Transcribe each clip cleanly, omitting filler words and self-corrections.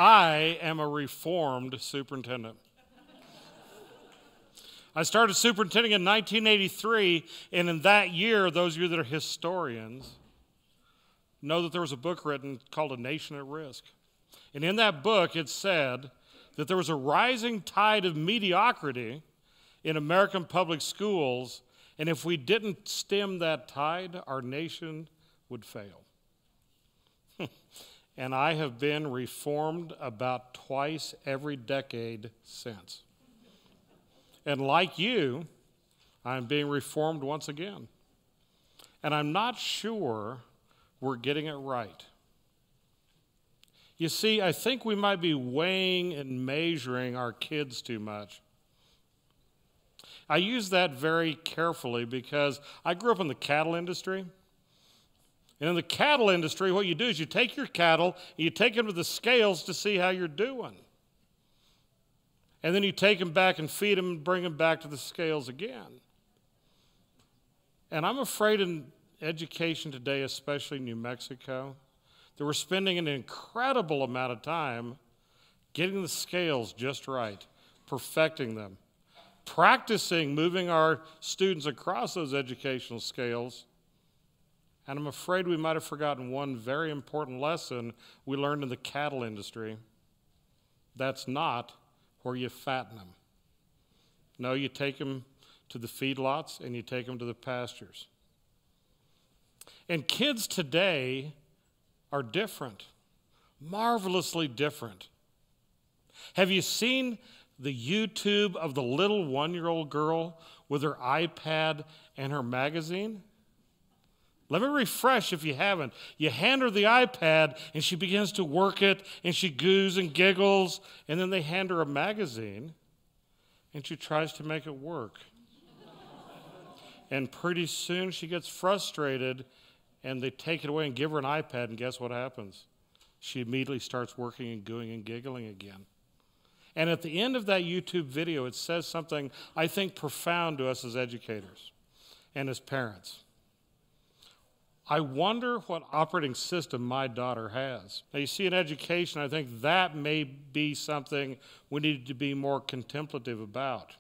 I am a reformed superintendent. I started superintending in 1983, and in that year, those of you that are historians know that there was a book written called A Nation at Risk. And in that book, it said that there was a rising tide of mediocrity in American public schools, and if we didn't stem that tide, our nation would fail. And I have been reformed about twice every decade since. And like you, I'm being reformed once again. And I'm not sure we're getting it right. You see, I think we might be weighing and measuring our kids too much. I use that very carefully because I grew up in the cattle industry. And in the cattle industry, what you do is you take your cattle, and you take them to the scales to see how you're doing. And then you take them back and feed them and bring them back to the scales again. And I'm afraid in education today, especially in New Mexico, that we're spending an incredible amount of time getting the scales just right, perfecting them, practicing moving our students across those educational scales. And I'm afraid we might have forgotten one very important lesson we learned in the cattle industry. That's not where you fatten them. No, you take them to the feedlots and you take them to the pastures. And kids today are different, marvelously different. Have you seen the YouTube of the little 1-year-old girl with her iPad and her magazine? Let me refresh if you haven't. You hand her the iPad, and she begins to work it, and she goos and giggles, and then they hand her a magazine, and she tries to make it work. And pretty soon she gets frustrated, and they take it away and give her an iPad, and guess what happens? She immediately starts working and gooing and giggling again. And at the end of that YouTube video, it says something I think profound to us as educators and as parents. I wonder what operating system my daughter has. Now, you see, in education, I think that may be something we need to be more contemplative about.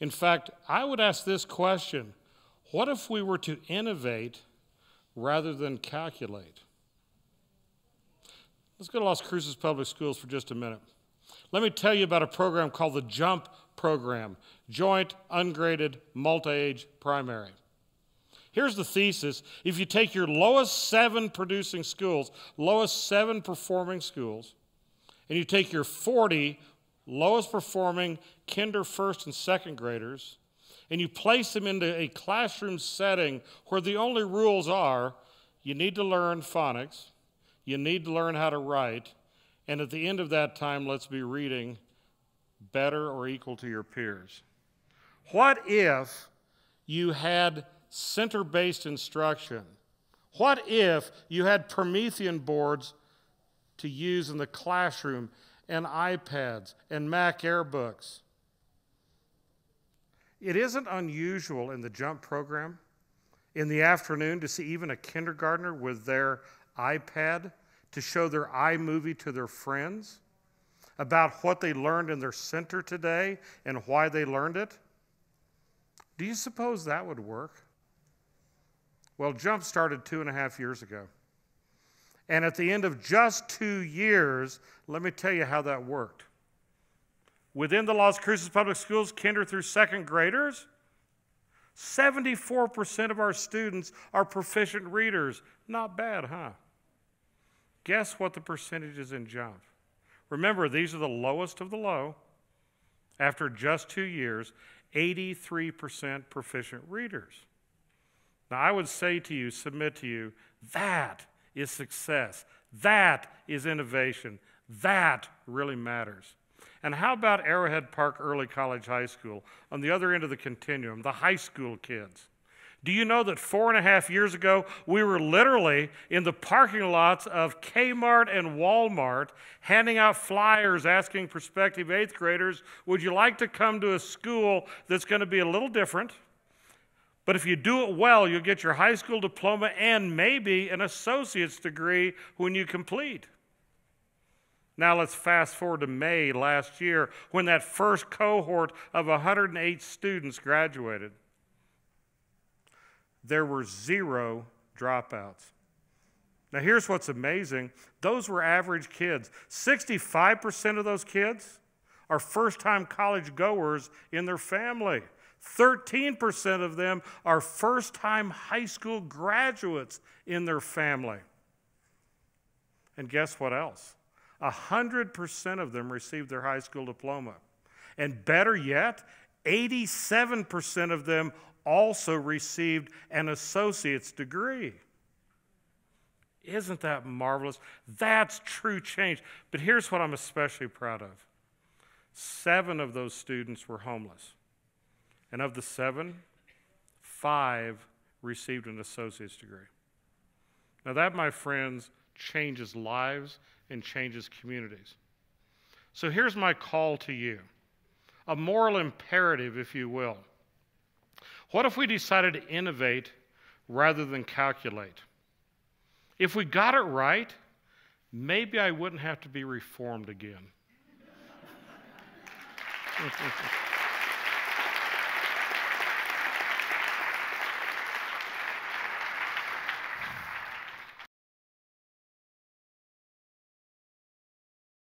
In fact, I would ask this question: what if we were to innovate rather than calculate? Let's go to Las Cruces Public Schools for just a minute. Let me tell you about a program called the JUMP program, Joint Ungraded Multi-Age Primary. Here's the thesis. If you take your lowest 7 producing schools, lowest 7 performing schools, and you take your 40 lowest performing kinder, first, and second graders, and you place them into a classroom setting where the only rules are you need to learn phonics, you need to learn how to write, and at the end of that time, let's be reading better or equal to your peers. What if you had center-based instruction? What if you had Promethean boards to use in the classroom and iPads and Mac Air books? It isn't unusual in the JUMP program in the afternoon to see even a kindergartner with their iPad to show their iMovie to their friends about what they learned in their center today and why they learned it. Do you suppose that would work? Well, JUMP started 2.5 years ago. And at the end of just 2 years, let me tell you how that worked. Within the Las Cruces Public Schools, kinder through second graders, 74% of our students are proficient readers. Not bad, huh? Guess what the percentage is in JUMP? Remember, these are the lowest of the low. After just 2 years, 83% proficient readers. Now, I would say to you, submit to you, that is success. That is innovation. That really matters. And how about Arrowhead Park Early College High School on the other end of the continuum, the high school kids? Do you know that 4.5 years ago, we were literally in the parking lots of Kmart and Walmart handing out flyers asking prospective 8th graders, would you like to come to a school that's going to be a little different? But if you do it well, you'll get your high school diploma and maybe an associate's degree when you complete. Now let's fast forward to May last year when that first cohort of 108 students graduated. There were 0 dropouts. Now here's what's amazing. Those were average kids. 65% of those kids are first-time college goers in their family. 13% of them are first-time high school graduates in their family. And guess what else? 100% of them received their high school diploma. And better yet, 87% of them also received an associate's degree. Isn't that marvelous? That's true change. But here's what I'm especially proud of. 7 of those students were homeless. And of the 7, 5 received an associate's degree. Now that, my friends, changes lives and changes communities. So here's my call to you, a moral imperative, if you will. What if we decided to innovate rather than calculate? If we got it right, maybe I wouldn't have to be reformed again.